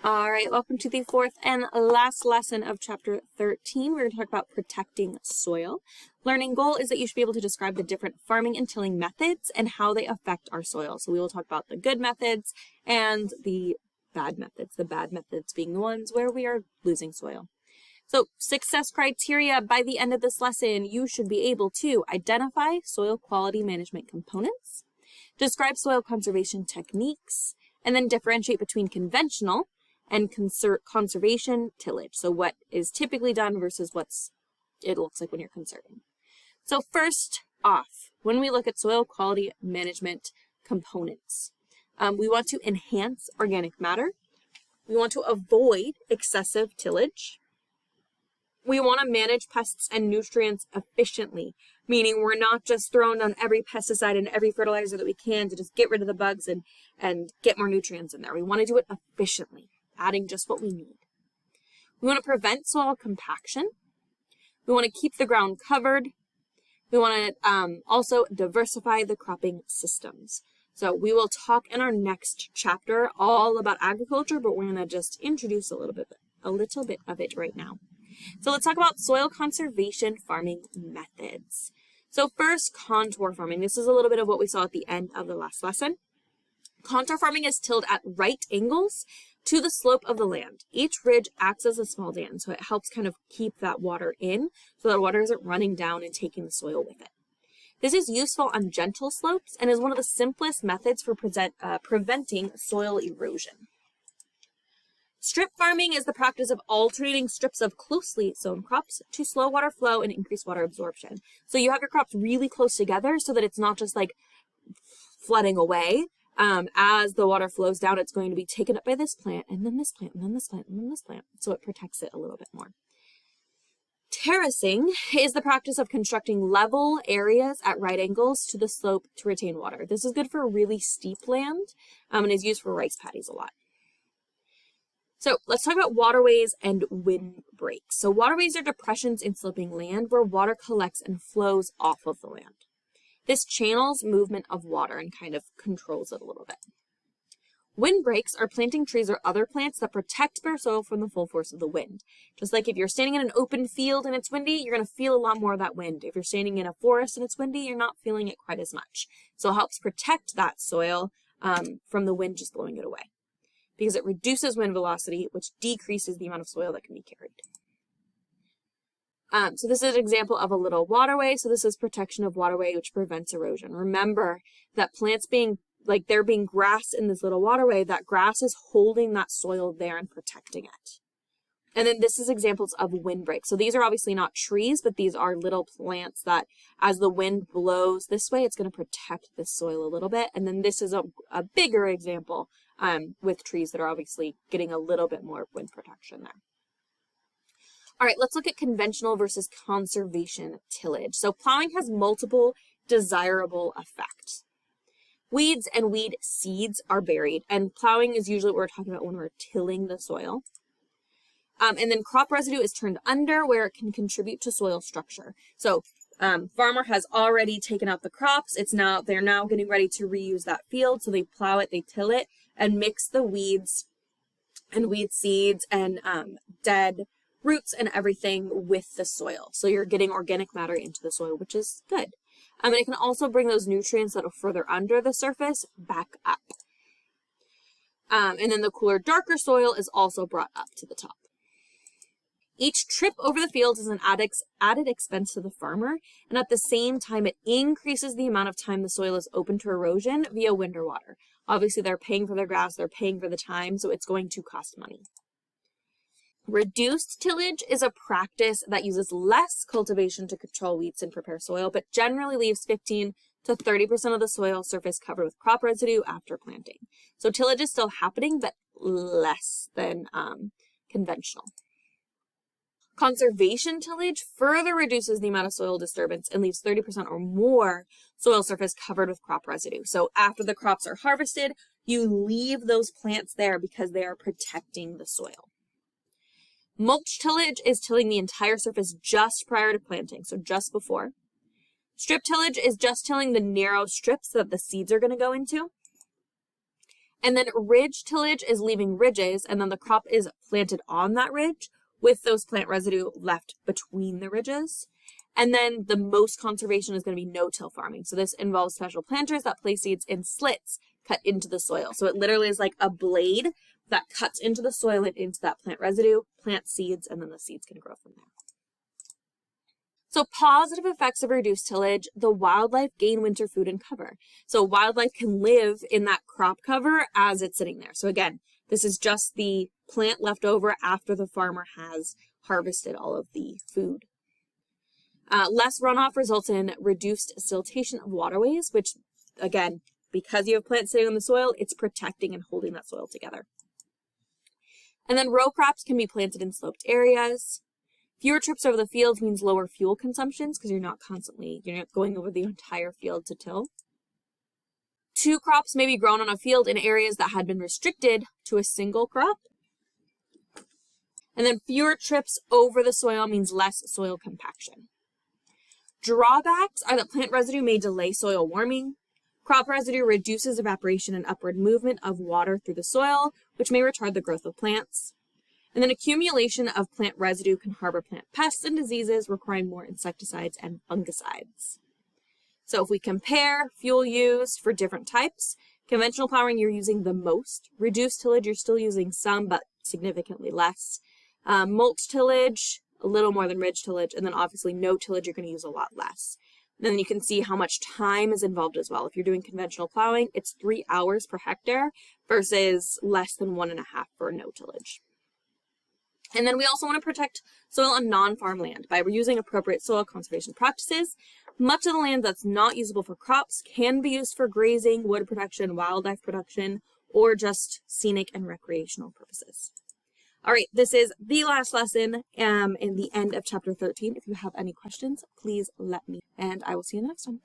All right, welcome to the fourth and last lesson of chapter 13. We're going to talk about protecting soil. Learning goal is that you should be able to describe the different farming and tilling methods and how they affect our soil. So we will talk about the good methods and the bad methods being the ones where we are losing soil. So success criteria: by the end of this lesson, you should be able to identify soil quality management components, describe soil conservation techniques, and then differentiate between conventional and conservation tillage. So what is typically done versus it looks like when you're conserving. So first off, when we look at soil quality management components, we want to enhance organic matter. We want to avoid excessive tillage. We want to manage pests and nutrients efficiently, meaning we're not just throwing down every pesticide and every fertilizer that we can to just get rid of the bugs and get more nutrients in there. We want to do it efficiently, adding just what we need. We want to prevent soil compaction. We want to keep the ground covered. We want to also diversify the cropping systems. So we will talk in our next chapter all about agriculture, but we're going to just introduce a little bit of it right now. So let's talk about soil conservation farming methods. So first, contour farming. This is a little bit of what we saw at the end of the last lesson. Contour farming is tilled at right angles to the slope of the land. Each ridge acts as a small dam, so it helps kind of keep that water in so that water isn't running down and taking the soil with it. This is useful on gentle slopes and is one of the simplest methods for preventing soil erosion. Strip farming is the practice of alternating strips of closely sown crops to slow water flow and increase water absorption. So you have your crops really close together so that it's not just like flooding away. As the water flows down, it's going to be taken up by this plant and then this plant and then this plant and then this plant. So it protects it a little bit more. Terracing is the practice of constructing level areas at right angles to the slope to retain water. This is good for really steep land and is used for rice paddies a lot. So let's talk about waterways and windbreaks. So waterways are depressions in sloping land where water collects and flows off of the land. This channels movement of water and kind of controls it a little bit. Windbreaks are planting trees or other plants that protect bare soil from the full force of the wind. Just like if you're standing in an open field and it's windy, you're going to feel a lot more of that wind. If you're standing in a forest and it's windy, you're not feeling it quite as much. So it helps protect that soil from the wind just blowing it away, because it reduces wind velocity, which decreases the amount of soil that can be carried. So this is an example of a little waterway. So this is protection of waterway, which prevents erosion. Remember that plants being grass in this little waterway, that grass is holding that soil there and protecting it. And then this is examples of windbreaks. So these are obviously not trees, but these are little plants that as the wind blows this way, it's going to protect the soil a little bit. And then this is a bigger example with trees that are obviously getting a little bit more wind protection there. All right, let's look at conventional versus conservation tillage. So plowing has multiple desirable effects. Weeds and weed seeds are buried, and plowing is usually what we're talking about when we're tilling the soil. And then crop residue is turned under where it can contribute to soil structure. So farmer has already taken out the crops. They're now getting ready to reuse that field. So they plow it, they till it, and mix the weeds and weed seeds and dead roots and everything with the soil. So you're getting organic matter into the soil, which is good. And it can also bring those nutrients that are further under the surface back up. And then the cooler, darker soil is also brought up to the top. Each trip over the field is an added expense to the farmer, and at the same time, it increases the amount of time the soil is open to erosion via wind or water. Obviously, they're paying for their grass, they're paying for the time, so it's going to cost money. Reduced tillage is a practice that uses less cultivation to control weeds and prepare soil, but generally leaves 15 to 30% of the soil surface covered with crop residue after planting. So tillage is still happening, but less than conventional. Conservation tillage further reduces the amount of soil disturbance and leaves 30% or more soil surface covered with crop residue. So after the crops are harvested, you leave those plants there because they are protecting the soil. Mulch tillage is tilling the entire surface just prior to planting, so just before. Strip tillage is just tilling the narrow strips that the seeds are going to go into. And then ridge tillage is leaving ridges, and then the crop is planted on that ridge with those plant residue left between the ridges. And then the most conservation is going to be no-till farming. So this involves special planters that place seeds in slits cut into the soil. So it literally is like a blade that cuts into the soil and into that plant residue, plants seeds, and then the seeds can grow from there. So positive effects of reduced tillage, the wildlife gain winter food and cover. So wildlife can live in that crop cover as it's sitting there. So again, this is just the plant left over after the farmer has harvested all of the food. Less runoff results in reduced siltation of waterways, which again, because you have plants sitting on the soil, it's protecting and holding that soil together. And then row crops can be planted in sloped areas. Fewer trips over the fields means lower fuel consumptions because you're not going over the entire field to till. 2 crops may be grown on a field in areas that had been restricted to a single crop. And then fewer trips over the soil means less soil compaction. Drawbacks are that plant residue may delay soil warming. Crop residue reduces evaporation and upward movement of water through the soil, which may retard the growth of plants. And then accumulation of plant residue can harbor plant pests and diseases, requiring more insecticides and fungicides. So if we compare fuel used for different types, conventional plowing, you're using the most. Reduced tillage, you're still using some, but significantly less. Mulch tillage, a little more than ridge tillage, and then obviously no tillage, you're going to use a lot less. And then you can see how much time is involved as well. If you're doing conventional plowing, it's 3 hours per hectare versus less than 1.5 for no tillage. And then we also want to protect soil on non-farm land by using appropriate soil conservation practices. Much of the land that's not usable for crops can be used for grazing, wood production, wildlife production, or just scenic and recreational purposes. All right, this is the last lesson in the end of chapter 13. If you have any questions, please let me, and I will see you in the next one.